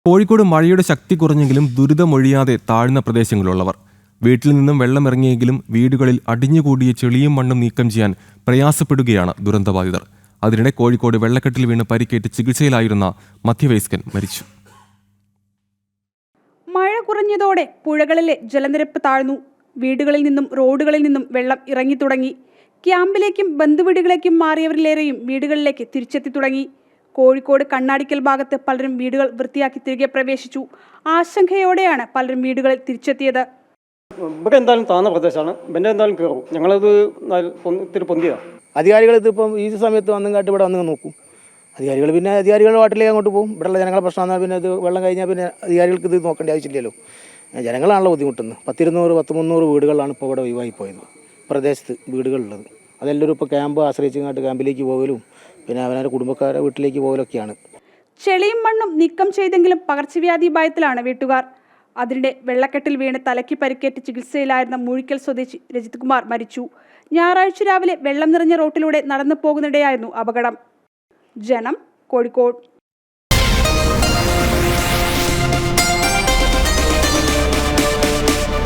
കോഴിക്കോട് മഴയുടെ ശക്തി കുറഞ്ഞെങ്കിലും ദുരിതമൊഴിയാതെ താഴ്ന്ന പ്രദേശങ്ങളുള്ളവർ. വീട്ടിൽ നിന്നും വെള്ളമിറങ്ങിയെങ്കിലും വീടുകളിൽ അടിഞ്ഞുകൂടിയ ചെളിയും മണ്ണും നീക്കം ചെയ്യാൻ പ്രയാസപ്പെടുകയാണ് ദുരന്തബാധിതർ. അതിനിടെ കോഴിക്കോട് വെള്ളക്കെട്ടിൽ വീണ് പരിക്കേറ്റ് ചികിത്സയിലായിരുന്ന മധ്യവയസ്കൻ മരിച്ചു. മഴ കുറഞ്ഞതോടെ പുഴകളിലെ ജലനിരപ്പ് താഴ്ന്നു. വീടുകളിൽ നിന്നും റോഡുകളിൽ നിന്നും വെള്ളം ഇറങ്ങി തുടങ്ങി. ക്യാമ്പിലേക്കും ബന്ധുവീടുകളിലേക്കും മാറിയവരിലേറെയും വീടുകളിലേക്ക് തിരിച്ചെത്തി തുടങ്ങി. കോഴിക്കോട് കണ്ണാടിക്കൽ ഭാഗത്ത് പലരും വീടുകൾ വൃത്തിയാക്കി തിരികെ പ്രവേശിച്ചു. ആശങ്കയോടെയാണ് പലരും വീടുകളിൽ തിരിച്ചെത്തിയത്. ഇവിടെ എന്തായാലും താഴ്ന്ന പ്രദേശമാണ്. പിന്നെ എന്തായാലും കയറും. ഞങ്ങളത് ഇത്തിരി പൊന്തിയതാണ്. അധികാരികൾ ഇതിപ്പം ഈ സമയത്ത് വന്നും കാട്ടി ഇവിടെ വന്ന് നോക്കും. അധികാരികളുടെ വാട്ടിലേക്ക് അങ്ങോട്ട് പോകും. ഇവിടെയുള്ള ജനങ്ങളുടെ പ്രശ്നമാണ്. പിന്നെ ഇത് വെള്ളം കഴിഞ്ഞാൽ പിന്നെ അധികാരികൾക്ക് ഇത് നോക്കേണ്ട ആവശ്യമില്ലല്ലോ. ജനങ്ങളാണല്ലോ ബുദ്ധിമുട്ടുന്നത്. 100-300 വീടുകളിലാണ് ഇപ്പോൾ ഇവിടെ ഒഴിവായി പോയത്. പ്രദേശത്ത് വീടുകളുള്ളത് അതെല്ലാവരും ഇപ്പോൾ ക്യാമ്പ് ആശ്രയിച്ചങ്ങാട്ട് ക്യാമ്പിലേക്ക് പോകലും പിന്നെ അവരുടെ കുടുംബക്കാരുടെ വീട്ടിലേക്ക് പോകലൊക്കെയാണ്. ചെളിയും മണ്ണും നീക്കം ചെയ്തെങ്കിലും പകർച്ചവ്യാധി ഭയത്തിലാണ് വീട്ടുകാർ. അതിനിടെ വെള്ളക്കെട്ടിൽ വീണ് തലയ്ക്ക് പരിക്കേറ്റ് ചികിത്സയിലായിരുന്ന മൂഴിക്കൽ സ്വദേശി രജിത് കുമാർ മരിച്ചു. ഞായറാഴ്ച രാവിലെ വെള്ളം നിറഞ്ഞ റോട്ടിലൂടെ നടന്നു പോകുന്നിടെയായിരുന്നു അപകടം. ജനം, കോഴിക്കോട്.